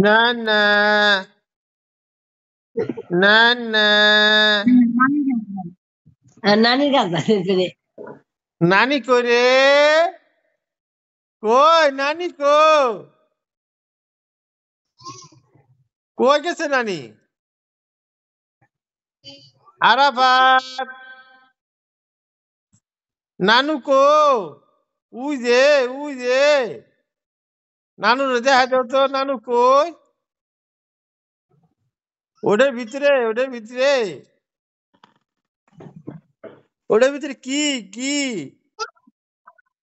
না না না না নানির কাজ আছে রে। নানি করে কই নানি কই গেছে নানি আরাফাত নানু উই যে উই যে নানু দেখা দাও তো নানু কই ওটার ভিতরে ওটার ভিতরে কি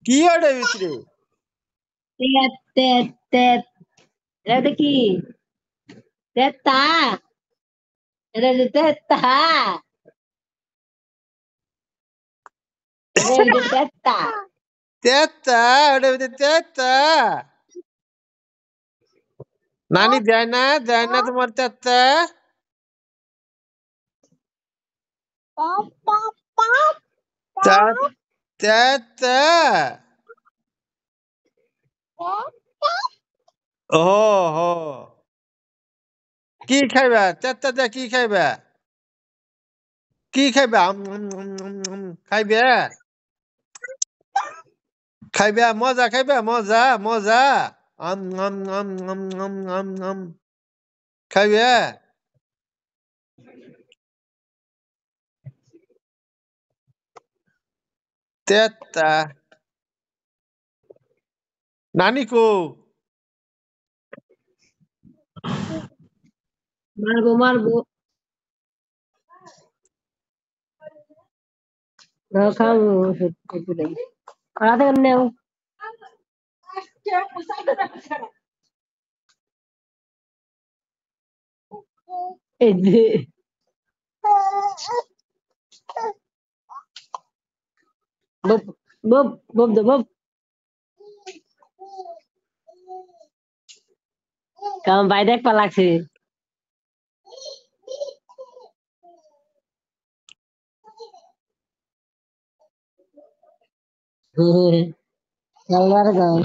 কি ওটার ভিতরে তেত তেত তেত এটা কি তেতা এটা যে তেতা এটা যে তেতা তেতা ওটার ভিতরে তেতা নানি যায় না তোমার তেতা তা- তেতা ও হো কি খাইবা তেতা দিয়ে কি খাইবা কি খাইবা খাইবে খাইবে মজা খাইবে মজা আম খাইবে তেতা নানি মারবো মারবো খাবো রাতে নেও এই যে বব বব বব দে বব কাম ভাই দেখ পা লাগছে খেলবার গান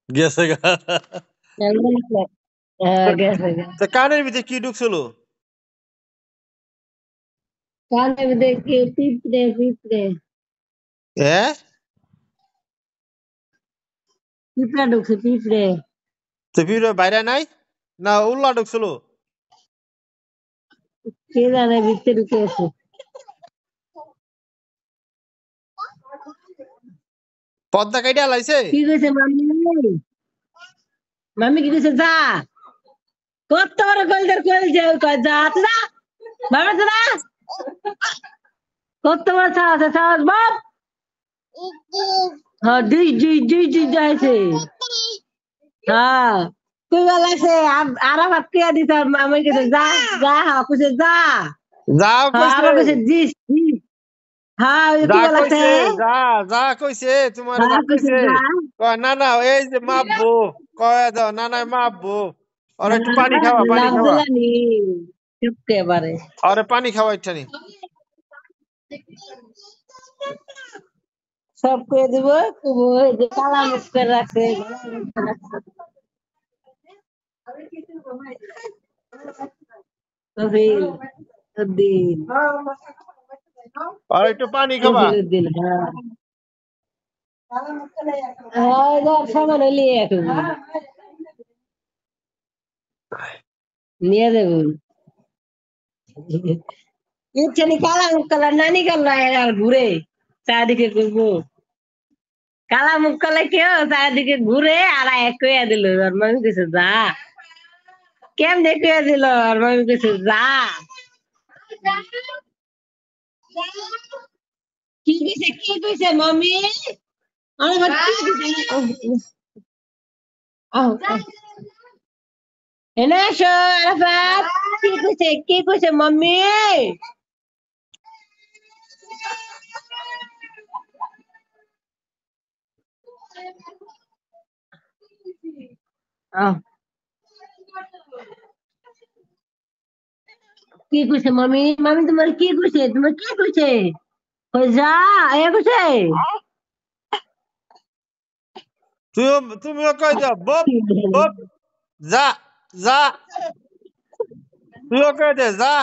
গেছে গা গেছে তা কানের ভিতরে কি ঢুকছিল কানে দেখে পিঁপড়ে পিঁপড়ে হ্যাঁ পিঁপড়া ঢুকছে পিঁপড়ে তো ফির বাইরে নাই না উল্লা ঢুকছিল কে জানে ভিতরে ঢুকে আছে পদ্মা কাইটা লাইছে কি কইছে মাম্মি মাম্মি কি কইছে যা কত বড় কলদের কল যে কয় যা তো যা বাবা তো যা কত বড় সাহস সাহস বাপ হ্যাঁ দুই যাইছে হ্যাঁ তুই বলাইছে আরা ভাত কে দিছ মামি কইছে যা যা কইছে যা যাও হ্যাঁ কইছে আবার কইছে জিস জিস। হ্যাঁ ওই যা কি বলাইছে কইছে যা কইছে তোমার যা হ্যাঁ কইছে কইছে যা কয় না না এই যে মাপবো কয় দাও না না মাপবো আর একটু পানি খাওয়া পানি লাভ খাওয়া দিলানি চুপকে এবারে আরে পানি খাওয়া ইচ্ছা সব করে দিব কুবো এই যে কালা মুখ করে রাখছে তহিল উদ্দিন আর একটু পানি খাবা তহিল উদ্দিন হ্যাঁ হ্যাঁ যার সামান লিয়ে এখন নিয়ে দেবুন ইচ্ছে নি কালা মুখ কালা নানি কালা আর ঘুরে চারিদিকে ঘুরবো কালা মুখ কালা কেউ চারিদিকে ঘুরে আর এক কইয়া দিল আর মামি কিছু যা কেমনে কইয়া দিল আর মামি কিছু যা কি কইছে মামি আমার কি কইছে এনে আসো আরাফাত কি কইছে মাম্মি আহ, কি কইছে মামি মামি তোমার কি কইছে কই যা এ কইছে তুমিও কই দাও বপ বপ যা যা তুইও কই দে যা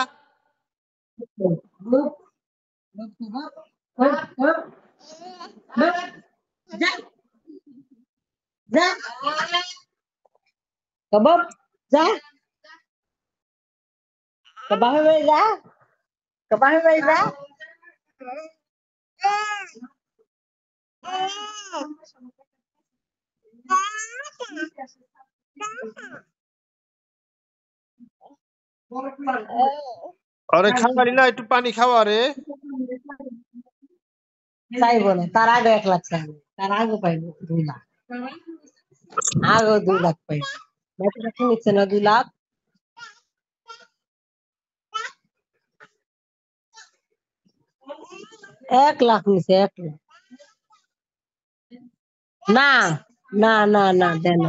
Kebab, za, kebab hai za, kebab hai za. আরে খাবারই না একটু পানি খাওয়া রে চাইবো না তার আগে 1 লাখ চাইবো তার আগে পাইবো 2 লাখ আগে 2 লাখ পাইবো বাকিটা কি নিচ্ছে না 2 লাখ 1 লাখ নিচ্ছে 1 লাখ না না না না দেন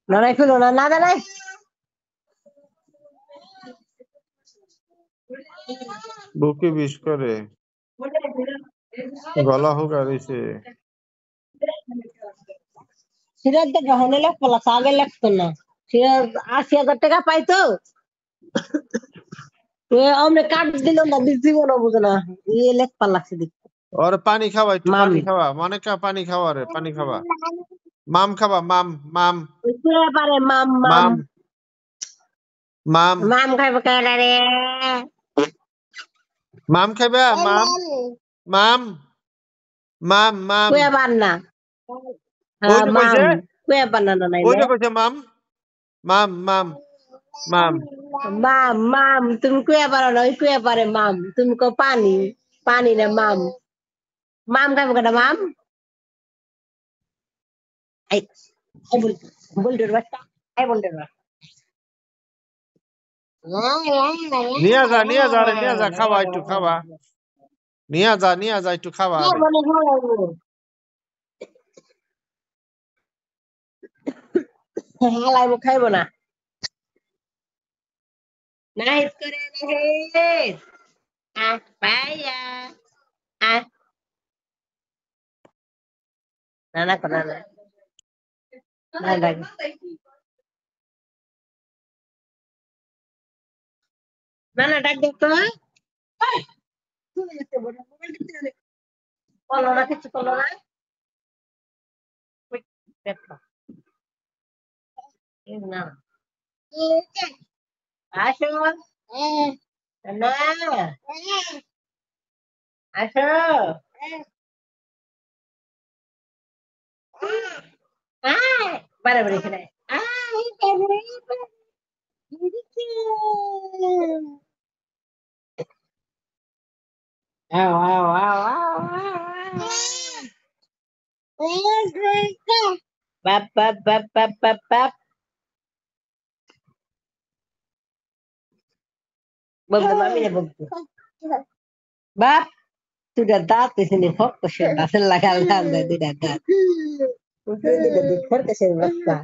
না নাই ফেলো না না দেয় বুকে বিষ করে গলা হোক আর এসে সিরাজ তো গ্রহণে লাগতো না আগে লাগতো না সিরাজ 80,000 টাকা পাইতো আমরা কাট দিল না দিব না বুঝো না ইয়ে লেখপা লাগছে দেখতে और पानी खावा একটু মাম পানি খাওয়া মনে কা পানি খাওয়া রে পানি খাওয়া মাম খাবা মাম মাম কে পারে মাম মাম মাম মাম মাম খাইব কেডা রে মাম খাইবা মাম মাম মাম মাম কুয়া বান্না ওই হ্যাঁ যে মাম কইছে কুয়া বান্না নাই ওই না যে কইছে মাম মাম মাম মাম মাম মাম তুমি কুয়া পারো না ওই কুয়া পারে মাম তুমি কো পানি পানি না মাম মাম খাইব কেডা মাম এই এই বলদের বাচ্চা এই বলদের বাচ্চা নিয়ে যা রে নিয়ে যা খাওয়া একটু খাওয়া নিয়ে যা একটু খাওয়া রে হালাইব খাইব না নাহিত করে নাহিত পায়া না না না না না ডাক না না ডাক দেখতো বলো না কিছু বলো না দেখো না আসো না আসো বারে এখানে Ow, ow, ow, ow, ow, ow. Bap, bap, bap, bap, bap, bap. Bogdo mami na bogdo. Bap, sudah dati sini fokus siya. Kasi lagal-lagal tidak dat. Udah tidak dikar kasi basta.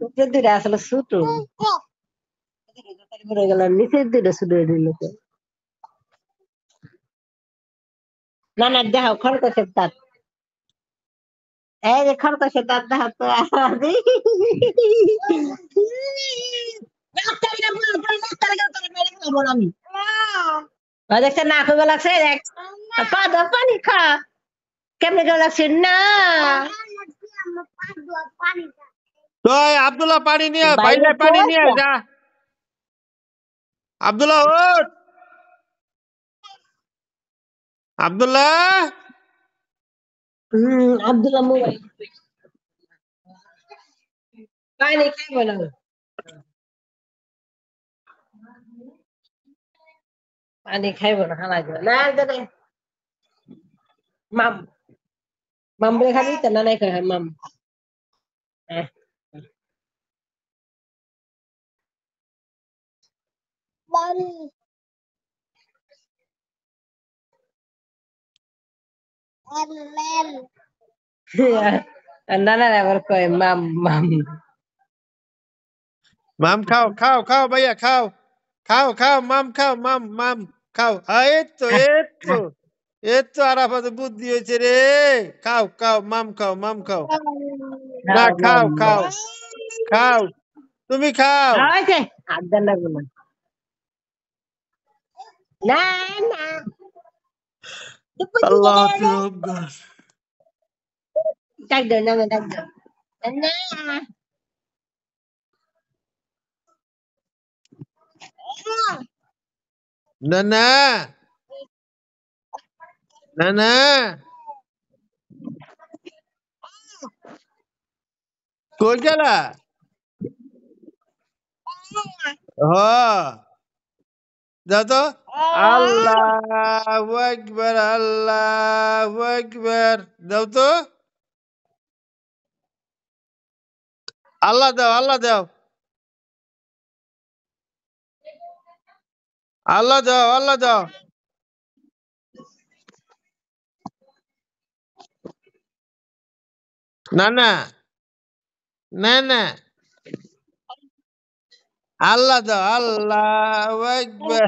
Udah tidak asal sutu. Tadi beragalan ni tidak sudah dulu. Nana dah khar kasi tat. Eh, khar kasi tat dah to adi. দেখছে না খুব লাগছে দেখ পা দাও পানি খা কেমনে কেমন লাগছে না তো আব্দুল্লাহ পানি নিয়ে বাইরে বাইরে পানি নিয়ে কুয়াশা যা আব্দুল্লাহ ওঠ আব্দুল্লাহ আব্দুল্লাহ মোবাইল পানি খাইব না পানি খাইব না হালাই দিব না দে মাম মাম বলে খাবি তো না নাই খাই মাম না না আবার কয় মাম মাম মাম খাও খাও খাও ভাইয়া খাও খাও খাও মাম খাও মাম মাম খাও এই তো এ তো আরাফাতে বুদ্ধি হয়েছে রে। খাও খাও মাম খাও মাম খাও। না খাও খাও খাও, তুমি খাও। হয়েছে হাত দেন লাগবে না। না না আল্লাহ হাফিজ আফগান। ডাক দাও নামে ডাক দাও না না না না না, কই গেলা? হ, যাও তো। আল্লাহু আকবার আল্লাহু আকবার, দাও তো। আল্লাহ দাও আল্লাহ দাও আল্লাহ দাও আল্লাহ দাও। না না না না, আল্লাহ দাও আল্লাহু আকবার।